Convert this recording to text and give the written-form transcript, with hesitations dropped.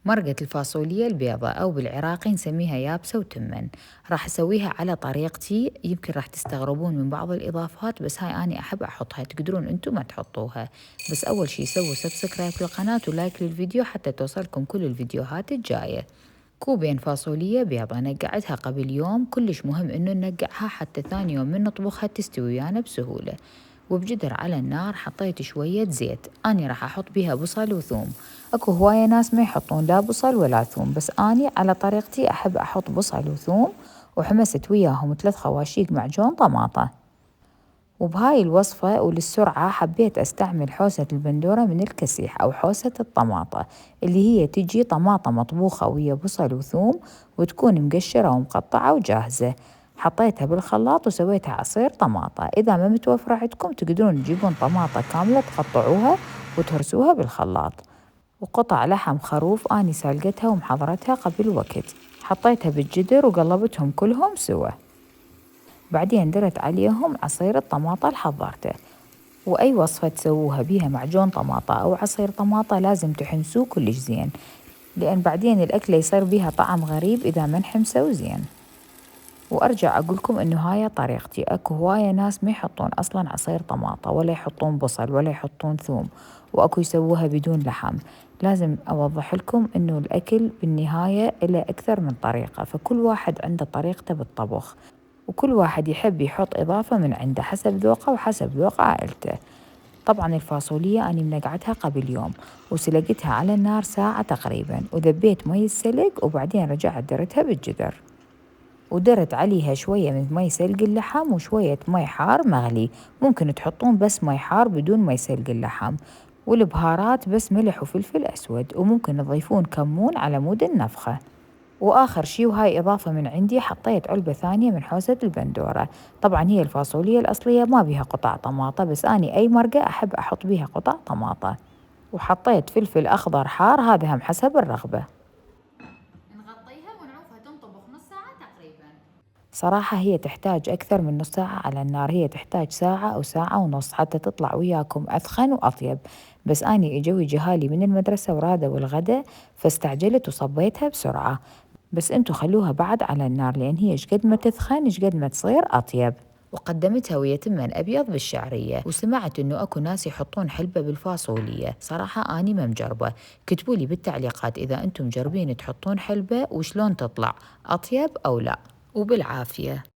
مرقة الفاصوليا البيضاء أو بالعراقي نسميها يابسة وتمن. راح أسويها على طريقتي، يمكن راح تستغربون من بعض الإضافات بس هاي أنا أحب أحطها، تقدرون أنتم ما تحطوها. بس أول شي سووا سبسكرايب للقناة ولايك للفيديو حتى توصلكم كل الفيديوهات الجاية. كوبين فاصوليا بيضة نقعتها قبل يوم، كلش مهم إنه ننقعها حتى ثاني يوم من نطبخها تستوي ويانا بسهولة. وبجدر على النار حطيت شوية زيت، أني راح أحط بيها بصل وثوم. أكو هواية ناس ما يحطون لا بصل ولا ثوم، بس أني على طريقتي أحب أحط بصل وثوم، وحمست وياهم 3 خواشيق معجون طماطة. وبهاي الوصفة وللسرعة حبيت أستعمل حوسة البندورة من الكسيح أو حوسة الطماطة، اللي هي تجي طماطة مطبوخة ويا بصل وثوم وتكون مقشرة ومقطعة وجاهزة. حطيتها بالخلاط وسويتها عصير طماطة. إذا ما متوفرة عندكم تقدرون تجيبون طماطة كاملة تقطعوها وتهرسوها بالخلاط. وقطع لحم خروف أني سالقتها ومحضرتها قبل وقت، حطيتها بالجدر وقلبتهم كلهم سوا. بعدين درت عليهم عصير الطماطة اللي حضرته. وأي وصفة تسووها بيها معجون طماطة أو عصير طماطة لازم تحمسوه كلش زين، لأن بعدين الأكلة يصير بيها طعم غريب إذا ما نحمسوا زين. وأرجع أقولكم إنه هاي طريقتي. أكو هواية ناس ما يحطون أصلا عصير طماطة ولا يحطون بصل ولا يحطون ثوم، وأكو يسووها بدون لحم. لازم أوضح لكم إنه الأكل بالنهاية إله أكثر من طريقة، فكل واحد عنده طريقته بالطبخ، وكل واحد يحب يحط إضافة من عنده حسب ذوقه وحسب ذوق عائلته. طبعا الفاصوليا أنا منقعتها قبل يوم وسلقتها على النار ساعة تقريبا، وذبيت مي السلق وبعدين رجعت درتها بالجدر، ودرت عليها شوية من مي سلق اللحم وشوية مي حار مغلي. ممكن تحطون بس مي حار بدون مي سلق اللحم، والبهارات بس ملح وفلفل أسود، وممكن تضيفون كمون على مود النفخة. وآخر شي وهاي إضافة من عندي، حطيت علبة ثانية من حوسة البندورة. طبعا هي الفاصوليا الأصلية ما بيها قطع طماطة، بس أني أي مرقة أحب أحط بيها قطع طماطة. وحطيت فلفل أخضر حار، هذا هم حسب الرغبة. نغطيها ونعوفها تنطبخ نص ساعة تقريبا. صراحة هي تحتاج أكثر من نص ساعة على النار، هي تحتاج ساعة أو ساعة ونص حتى تطلع وياكم أثخن وأطيب. بس أني إجوي جهالي من المدرسة ورادوا الغداء فاستعجلت وصبيتها بسرعة. بس انتو خلوها بعد على النار، لأن هي شقد ما تثخن شقد ما تصير أطيب. وقدمتها ويا تمن أبيض بالشعرية. وسمعت إنه أكو ناس يحطون حلبة بالفاصولية، صراحة أني ما مجربة. كتبولي بالتعليقات إذا أنتم مجربين تحطون حلبة وشلون تطلع، أطيب أو لا. وبالعافية.